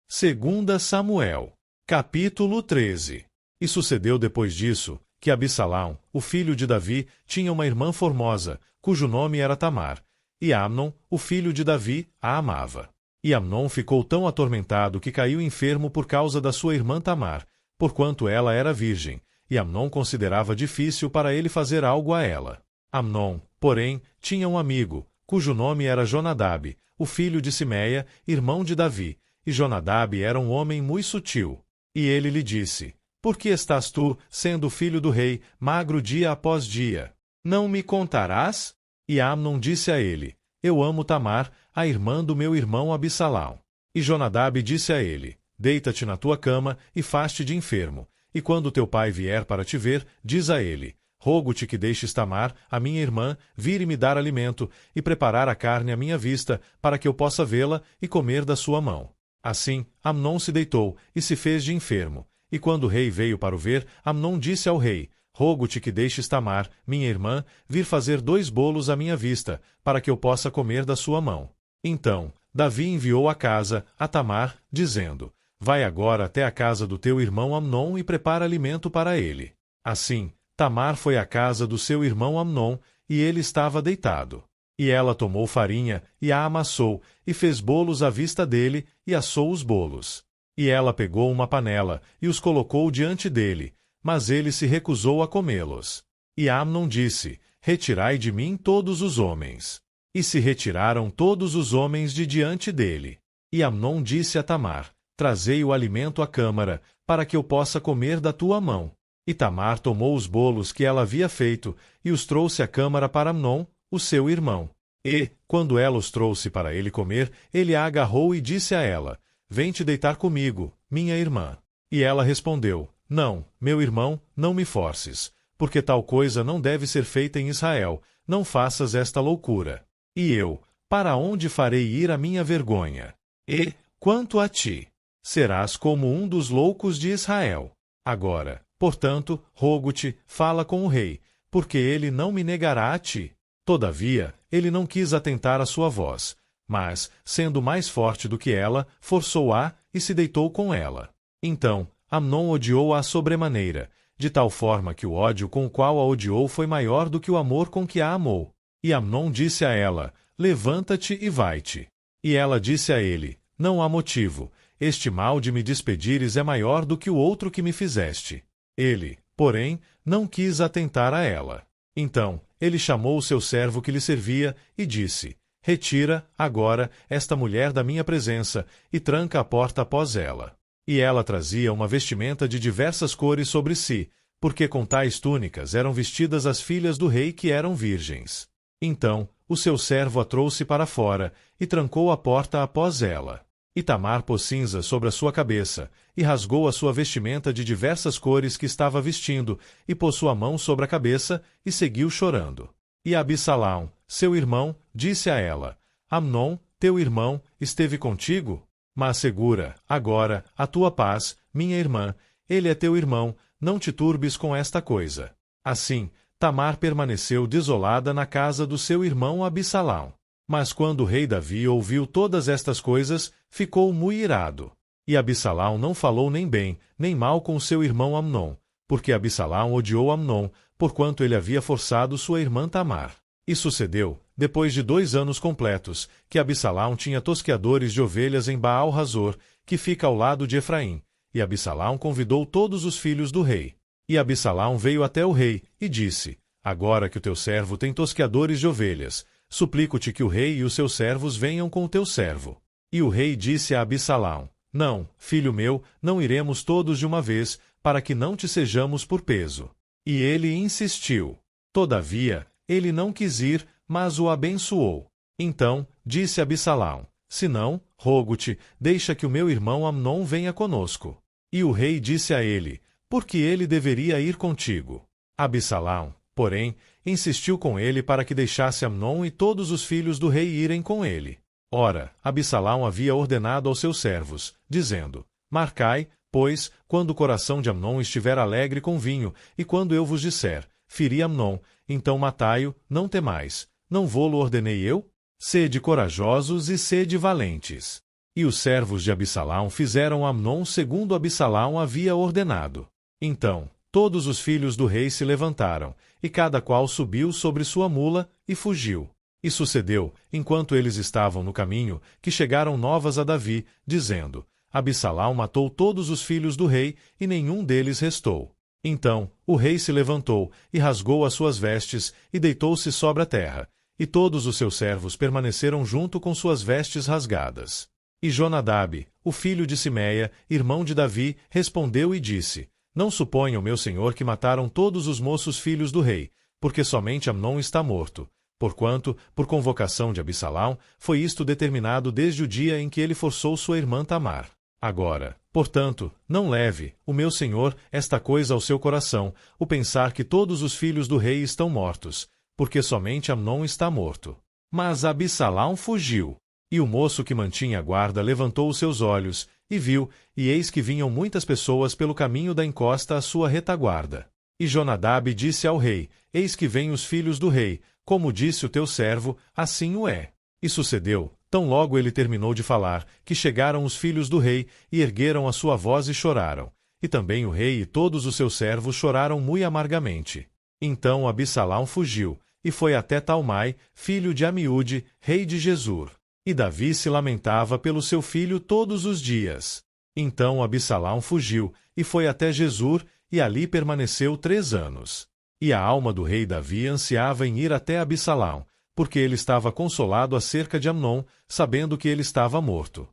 Segunda Samuel, capítulo 13. E sucedeu depois disso, que Absalão, o filho de Davi, tinha uma irmã formosa, cujo nome era Tamar, e Amnon, o filho de Davi, a amava. E Amnon ficou tão atormentado que caiu enfermo por causa da sua irmã Tamar, porquanto ela era virgem, e Amnon considerava difícil para ele fazer algo a ela. Amnon, porém, tinha um amigo, cujo nome era Jonadab, o filho de Simeia, irmão de Davi, e Jonadab era um homem muito sutil. E ele lhe disse: Por que estás tu, sendo filho do rei, magro dia após dia? Não me contarás? E Amnon disse a ele: Eu amo Tamar, a irmã do meu irmão Absalão. E Jonadab disse a ele: Deita-te na tua cama e faz-te de enfermo, e quando teu pai vier para te ver, diz a ele: Rogo-te que deixes Tamar, a minha irmã, vir e me dar alimento, e preparar a carne à minha vista, para que eu possa vê-la e comer da sua mão. Assim, Amnon se deitou e se fez de enfermo. E quando o rei veio para o ver, Amnon disse ao rei: Rogo-te que deixes Tamar, minha irmã, vir fazer 2 bolos à minha vista, para que eu possa comer da sua mão. Então, Davi enviou a casa a Tamar, dizendo: Vai agora até a casa do teu irmão Amnon e prepara alimento para ele. Assim, Tamar foi à casa do seu irmão Amnon, e ele estava deitado. E ela tomou farinha, e a amassou, e fez bolos à vista dele, e assou os bolos. E ela pegou uma panela, e os colocou diante dele, mas ele se recusou a comê-los. E Amnon disse: Retirai de mim todos os homens. E se retiraram todos os homens de diante dele. E Amnon disse a Tamar: Trazei o alimento à câmara, para que eu possa comer da tua mão. E Tamar tomou os bolos que ela havia feito, e os trouxe à câmara para Amnon, o seu irmão. E, quando ela os trouxe para ele comer, ele a agarrou e disse a ela: Vem te deitar comigo, minha irmã. E ela respondeu: Não, meu irmão, não me forces, porque tal coisa não deve ser feita em Israel, não faças esta loucura. E eu, para onde farei ir a minha vergonha? E, quanto a ti, serás como um dos loucos de Israel. Agora, portanto, rogo-te, fala com o rei, porque ele não me negará a ti. Todavia, ele não quis atentar à sua voz, mas, sendo mais forte do que ela, forçou-a e se deitou com ela. Então, Amnon odiou-a sobremaneira, de tal forma que o ódio com o qual a odiou foi maior do que o amor com que a amou. E Amnon disse a ela: Levanta-te e vai-te. E ela disse a ele: Não há motivo, este mal de me despedires é maior do que o outro que me fizeste. Ele, porém, não quis atentar a ela. Então, ele chamou o seu servo que lhe servia e disse: Retira, agora, esta mulher da minha presença, e tranca a porta após ela. E ela trazia uma vestimenta de diversas cores sobre si, porque com tais túnicas eram vestidas as filhas do rei que eram virgens. Então, o seu servo a trouxe para fora, e trancou a porta após ela. E Tamar pôs cinza sobre a sua cabeça, e rasgou a sua vestimenta de diversas cores que estava vestindo, e pôs sua mão sobre a cabeça, e seguiu chorando. E Absalão, seu irmão, disse a ela: Amnon, teu irmão, esteve contigo? Mas segura, agora, a tua paz, minha irmã, ele é teu irmão, não te turbes com esta coisa. Assim, Tamar permaneceu desolada na casa do seu irmão Absalão. Mas quando o rei Davi ouviu todas estas coisas, ficou muito irado. E Absalão não falou nem bem, nem mal com seu irmão Amnon, porque Absalão odiou Amnon, porquanto ele havia forçado sua irmã Tamar. E sucedeu, depois de 2 anos completos, que Absalão tinha tosqueadores de ovelhas em Baal-Razor, que fica ao lado de Efraim, e Absalão convidou todos os filhos do rei. E Absalão veio até o rei, e disse: Agora que o teu servo tem tosqueadores de ovelhas, suplico-te que o rei e os seus servos venham com o teu servo. E o rei disse a Absalão: Não, filho meu, não iremos todos de uma vez, para que não te sejamos por peso. E ele insistiu. Todavia, ele não quis ir, mas o abençoou. Então, disse Absalão: Se não, rogo-te, deixa que o meu irmão Amnon venha conosco. E o rei disse a ele: Por que ele deveria ir contigo? Absalão, porém, insistiu com ele para que deixasse Amnon e todos os filhos do rei irem com ele. Ora, Absalão havia ordenado aos seus servos, dizendo: Marcai, pois, quando o coração de Amnon estiver alegre com vinho, e quando eu vos disser: Feri Amnon, então matai-o, não temais. Não vô-lo ordenei eu? Sede corajosos e sede valentes. E os servos de Absalão fizeram a Amnon segundo Absalão havia ordenado. Então, todos os filhos do rei se levantaram, e cada qual subiu sobre sua mula, e fugiu. E sucedeu, enquanto eles estavam no caminho, que chegaram novas a Davi, dizendo: Absalão matou todos os filhos do rei, e nenhum deles restou. Então, o rei se levantou, e rasgou as suas vestes, e deitou-se sobre a terra, e todos os seus servos permaneceram junto com suas vestes rasgadas. E Jonadab, o filho de Simeia, irmão de Davi, respondeu e disse: Não suponham, meu senhor, que mataram todos os moços filhos do rei, porque somente Amnon está morto. Porquanto, por convocação de Absalão, foi isto determinado desde o dia em que ele forçou sua irmã Tamar. Agora, portanto, não leve, o meu senhor, esta coisa ao seu coração, o pensar que todos os filhos do rei estão mortos, porque somente Amnon está morto. Mas Absalão fugiu. E o moço que mantinha a guarda levantou os seus olhos, e viu, e eis que vinham muitas pessoas pelo caminho da encosta à sua retaguarda. E Jonadab disse ao rei: Eis que vêm os filhos do rei, como disse o teu servo, assim o é. E sucedeu, tão logo ele terminou de falar, que chegaram os filhos do rei, e ergueram a sua voz e choraram. E também o rei e todos os seus servos choraram muito amargamente. Então Absalão fugiu, e foi até Talmai, filho de Amiúde, rei de Gesur. E Davi se lamentava pelo seu filho todos os dias. Então Absalão fugiu, e foi até Gesur, e ali permaneceu 3 anos. E a alma do rei Davi ansiava em ir até Absalão, porque ele estava consolado acerca de Amnon, sabendo que ele estava morto.